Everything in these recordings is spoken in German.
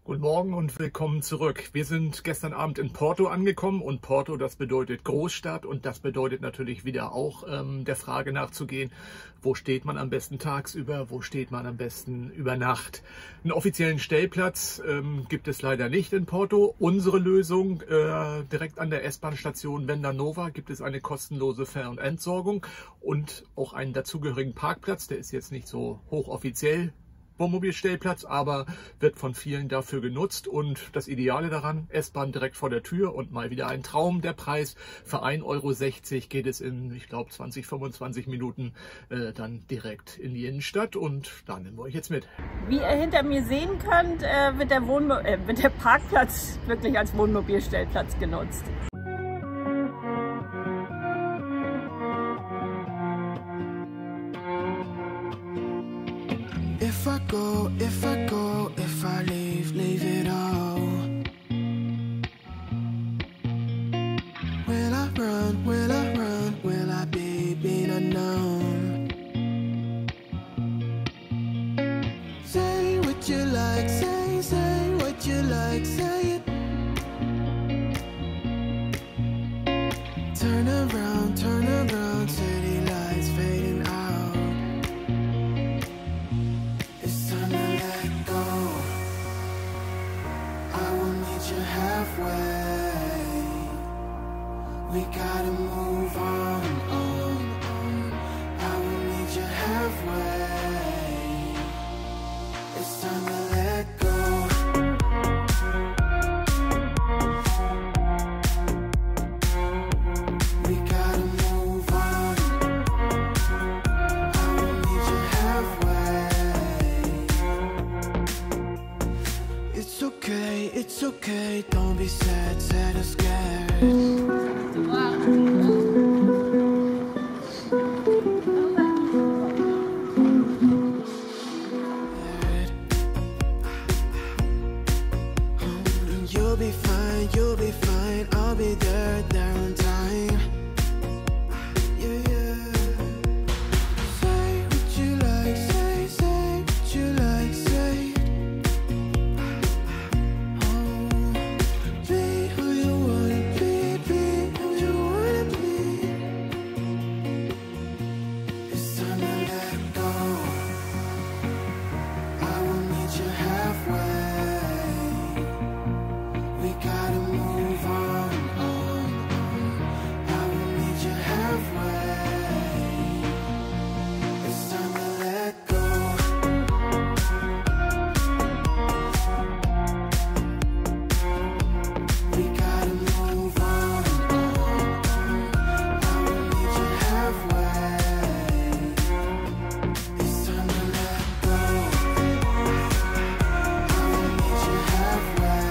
Guten Morgen und willkommen zurück. Wir sind gestern Abend in Porto angekommen und Porto, das bedeutet Großstadt und das bedeutet natürlich wieder auch der Frage nachzugehen, wo steht man am besten tagsüber, wo steht man am besten über Nacht. Einen offiziellen Stellplatz gibt es leider nicht in Porto. Unsere Lösung, direkt an der S-Bahn-Station Venda Nova gibt es eine kostenlose Ver- und Entsorgung und auch einen dazugehörigen Parkplatz, der ist jetzt nicht so hochoffiziell. Wohnmobilstellplatz, aber wird von vielen dafür genutzt und das Ideale daran, S-Bahn direkt vor der Tür und mal wieder ein Traum. Der Preis für 1,60 € geht es in, ich glaube, 20, 25 Minuten dann direkt in die Innenstadt und da nehmen wir euch jetzt mit. Wie ihr hinter mir sehen könnt, wird der Parkplatz wirklich als Wohnmobilstellplatz genutzt. If I leave it all. Will I run, will I be being unknown? Say what you like, say what you like, say it. Turn around, city lights fading out. We gotta move on. I will meet you halfway. It's time to let go. We gotta move on. I will meet you halfway. It's okay, don't be sad or scared. You'll be fine, I'll be there on time. Yeah. Say what you like, say what you like, say it. Oh, be who you wanna be who you wanna be. It's time to let go. I will meet you halfway. We gotta move on. I will meet you halfway. It's time to let go. We gotta move on. I will meet you halfway. It's time to let go. I will meet you halfway.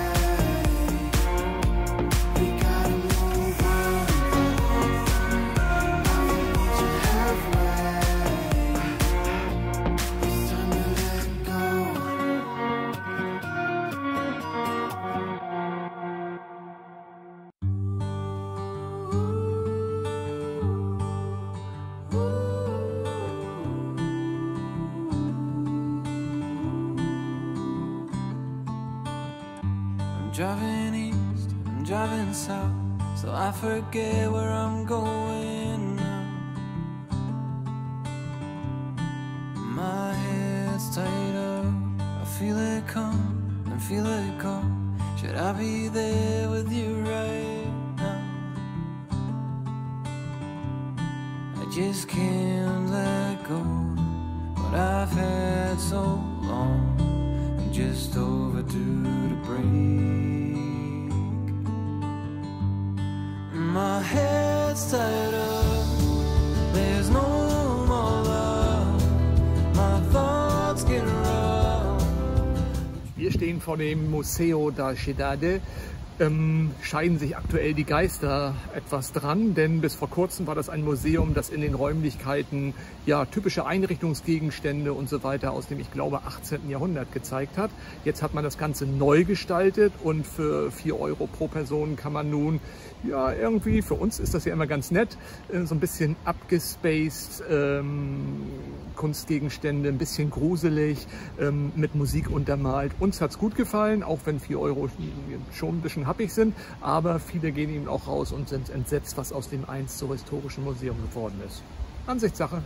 Driving east, I'm driving south, so I forget where I'm going now. My head's tied up, I feel it come and feel it go. Should I be there with you right now? I just can't let go what I've had so long. I'm just overdue to break. My head's tied up, there's no more love. My thoughts get rough. Wir stehen vor dem Museo da Cidade. scheiden sich aktuell die Geister etwas dran, denn bis vor kurzem war das ein Museum, das in den Räumlichkeiten ja typische Einrichtungsgegenstände und so weiter aus dem, ich glaube, 18. Jahrhundert gezeigt hat. Jetzt hat man das Ganze neu gestaltet und für 4 Euro pro Person kann man nun, ja irgendwie, für uns ist das ja immer ganz nett, so ein bisschen abgespaced, Kunstgegenstände, ein bisschen gruselig, mit Musik untermalt. Uns hat es gut gefallen, auch wenn 4 Euro schon ein bisschen happig sind, aber viele gehen eben auch raus und sind entsetzt, was aus dem einst so historischen Museum geworden ist. Ansichtssache.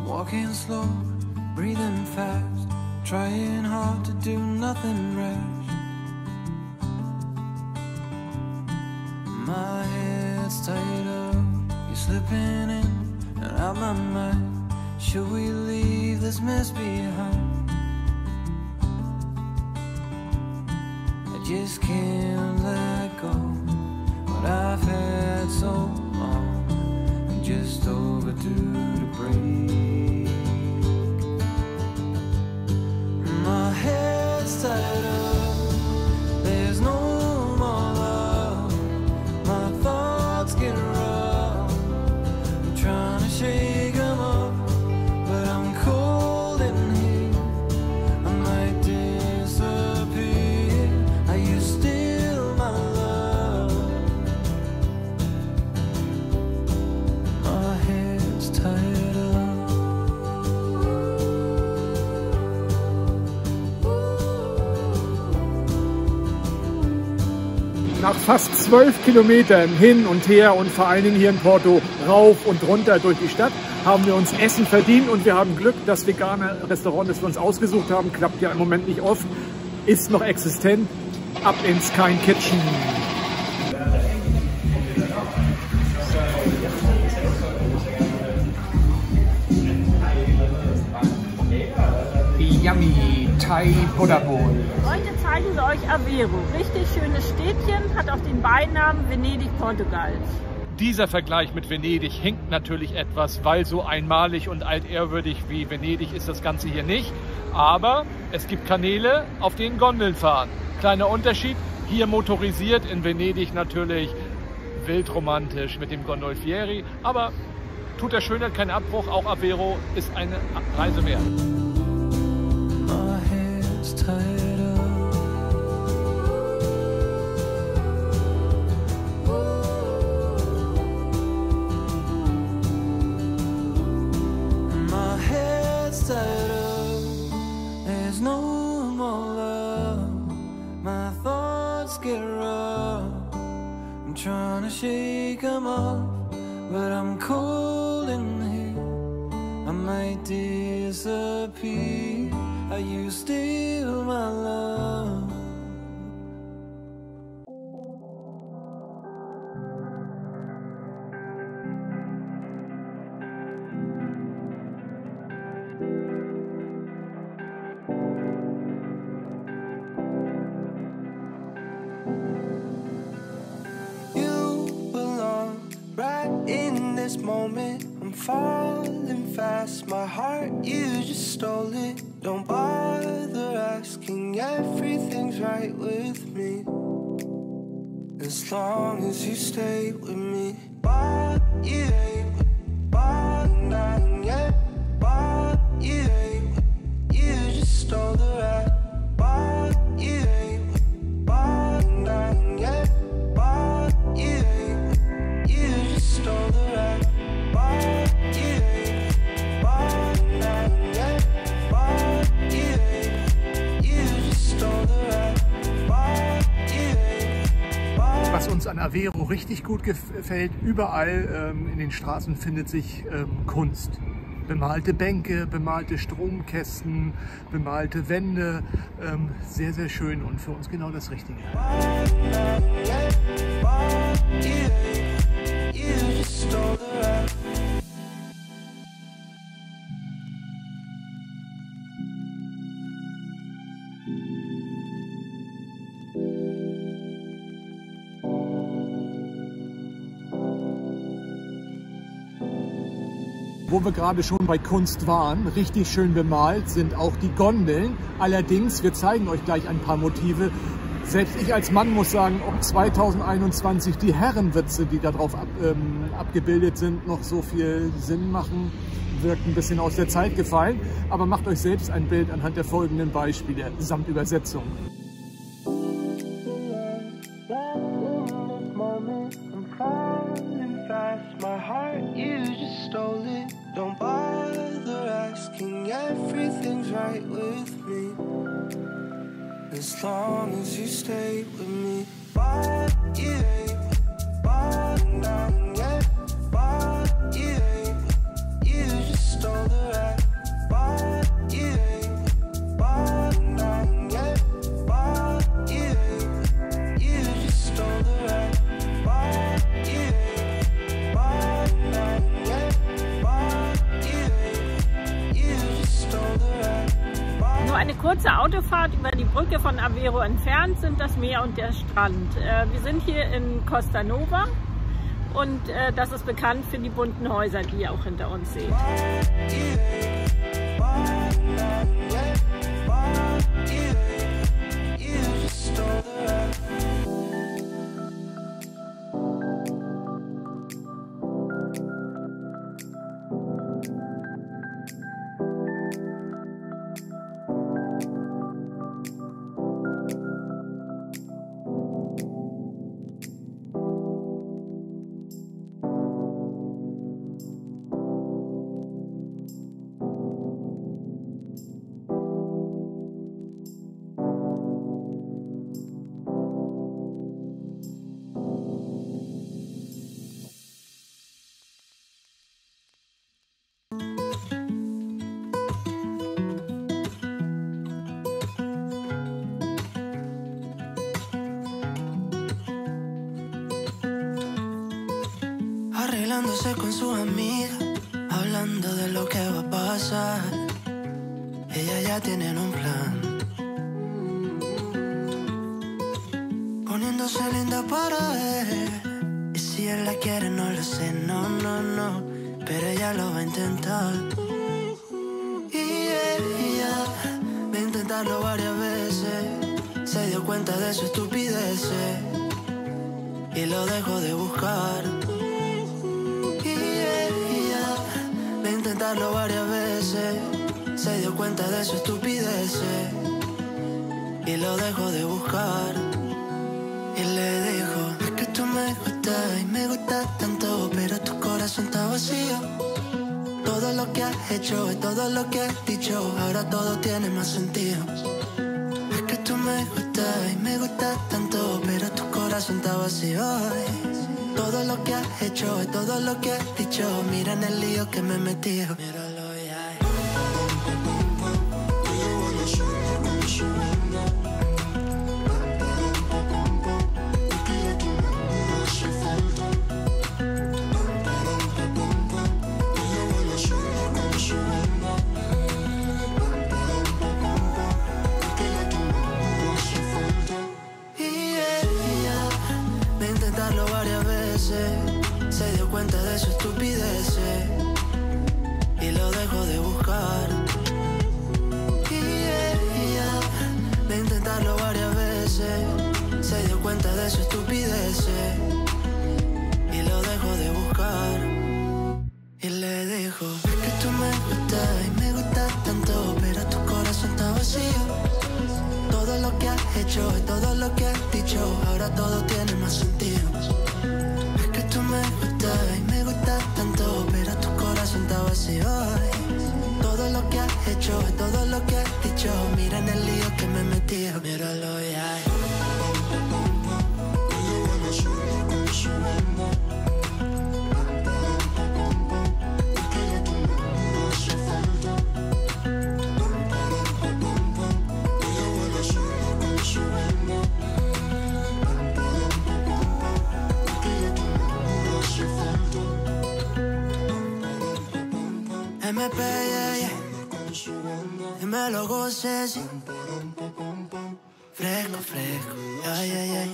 Walking slow, breathing fast, trying hard to do nothing rash. My head's tied up, you're slipping in and out my mind. Should we leave this mess behind? I just can't let go what I've had so long. I'm just overdue to break. My head's tied up, there's no more love. My thoughts get rough, I'm trying to shake them up, but I'm cold in here. I might disappear. Are you still my love? My head's tied up. Nach fast 12 Kilometern hin und her und vor allen Dingen hier in Porto rauf und runter durch die Stadt haben wir uns Essen verdient und wir haben Glück, das vegane Restaurant, das wir uns ausgesucht haben, klappt ja im Moment nicht oft, ist noch existent. Ab ins Kind Kitchen. Yummy Thai Buddha Bowl. Heute zeigen wir euch Aveiro. Richtig schönes Städtchen, hat auch den Beinamen Venedig Portugals. Dieser Vergleich mit Venedig hinkt natürlich etwas, weil so einmalig und altehrwürdig wie Venedig ist das Ganze hier nicht. Aber es gibt Kanäle, auf denen Gondeln fahren. Kleiner Unterschied, hier motorisiert, in Venedig natürlich wildromantisch mit dem Gondolfieri. Aber tut der Schönheit keinen Abbruch, auch Aveiro ist eine Reise wert. There's no more love. My thoughts get rough. I'm trying to shake them off, but I'm cold in here. I might disappear. Are you still my love? Moment, I'm falling fast. My heart, you just stole it. Don't bother asking, everything's right with me, as long as you stay with me. But you ain't, but not yet. But you ain't, you just stole the ride. But you ain't, but not yet. But you ain't, you just stole the ride. Was uns an Aveiro richtig gut gefällt, überall in den Straßen findet sich Kunst. Bemalte Bänke, bemalte Stromkästen, bemalte Wände. Sehr, sehr schön und für uns genau das Richtige. Wo wir gerade schon bei Kunst waren, richtig schön bemalt sind auch die Gondeln. Allerdings, wir zeigen euch gleich ein paar Motive. Selbst ich als Mann muss sagen, ob 2021 die Herrenwitze, die darauf abgebildet sind, noch so viel Sinn machen, wirkt ein bisschen aus der Zeit gefallen. Aber macht euch selbst ein Bild anhand der folgenden Beispiele samt Übersetzung. Don't bother asking, everything's right with me. As long as you stay with me. But you ain't bothering nothing yet. But you ain't, you just stole the rap. But you ain't bothering nothing yet. But you ain't, you just stole the rap. But you ain't bothering nothing yet. Nur eine kurze Autofahrt über die Brücke von Aveiro entfernt sind das Meer und der Strand. Wir sind hier in Costa Nova und das ist bekannt für die bunten Häuser, die ihr auch hinter uns seht. Arreglándose con su amiga, hablando de lo que va a pasar. Ella ya tienen un plan, poniéndose linda para él. Y si él la quiere no lo sé, no, no, no, pero ella lo va a intentar. Y ella va a intentarlo varias veces. Se dio cuenta de su estupidez y lo dejó de buscar. Intentarlo varias veces, se dio cuenta de su estupidez y lo dejó de buscar. Y le dijo, es que tú me gustas y me gustas tanto, pero tu corazón está vacío. Todo lo que has hecho y todo lo que has dicho, ahora todo tiene más sentido. Es que tú me gustas y me gustas tanto, pero tu corazón está vacío. Todo lo que has hecho y todo lo que has dicho, mira en el lío que me he metido. Míralo ya. Se dio cuenta de su estupidez y lo dejó de buscar. Y ella, de intentarlo varias veces, se dio cuenta de su estupidez y lo dejó de buscar. Y le dijo, es que tú me gustas y me gustas tanto, pero tu corazón está vacío. Todo lo que has hecho y todo lo que has dicho, ahora todo tiene más sentido. Tú me gustas y me gustas tanto, pero tu corazón está vacío. Todo lo que has hecho y todo lo que has dicho, mira en el lío que me he metido. Míralo ya. que lo goces. Fresco, fresco, ay, ay, ay.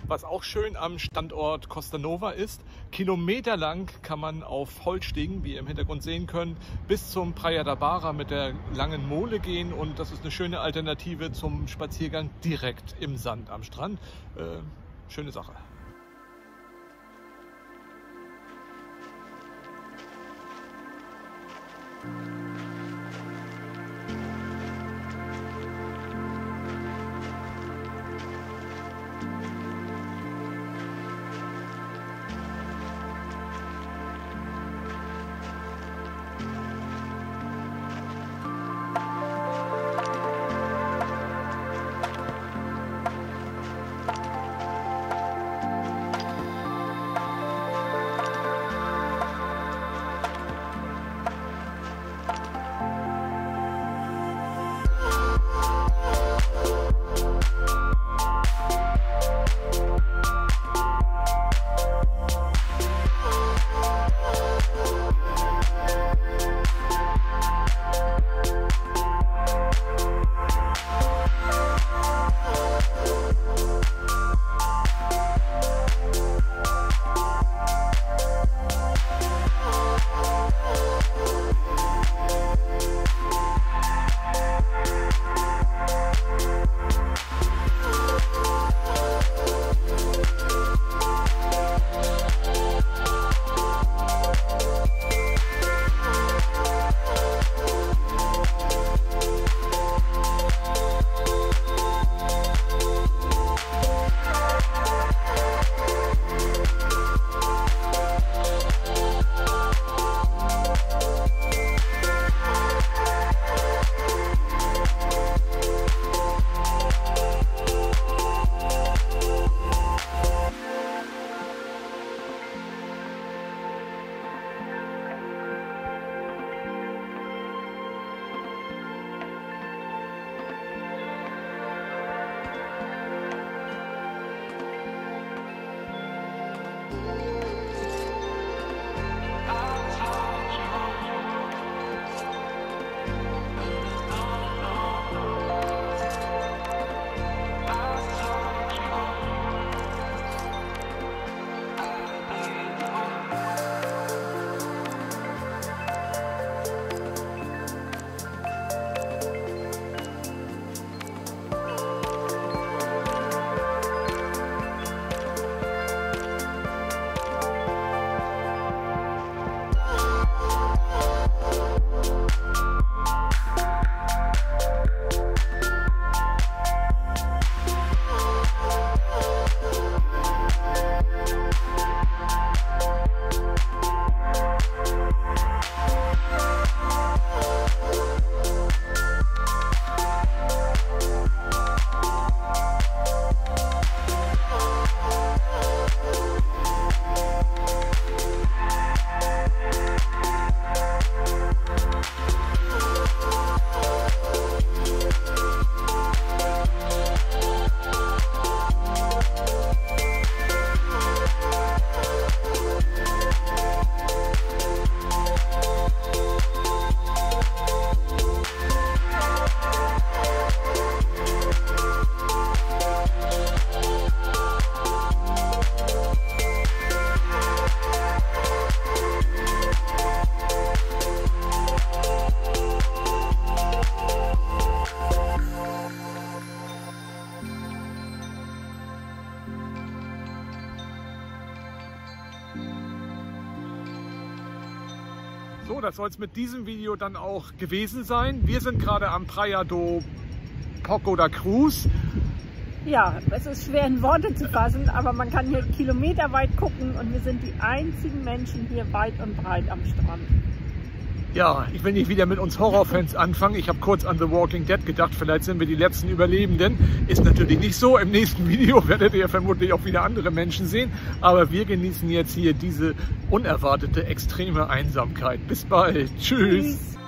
Was auch schön am Standort Costa Nova ist, kilometerlang kann man auf Holzstiegen, wie ihr im Hintergrund sehen könnt, bis zum Praia da Barra mit der langen Mole gehen, und das ist eine schöne Alternative zum Spaziergang direkt im Sand am Strand. Schöne Sache. So, das soll es mit diesem Video dann auch gewesen sein. Wir sind gerade am Praia do Porto da Cruz. Ja, es ist schwer in Worte zu fassen, aber man kann hier kilometerweit gucken und wir sind die einzigen Menschen hier weit und breit am Strand. Ja, ich will nicht wieder mit uns Horrorfans anfangen. Ich habe kurz an The Walking Dead gedacht, vielleicht sind wir die letzten Überlebenden. Ist natürlich nicht so. Im nächsten Video werdet ihr vermutlich auch wieder andere Menschen sehen. Aber wir genießen jetzt hier diese unerwartete, extreme Einsamkeit. Bis bald. Tschüss.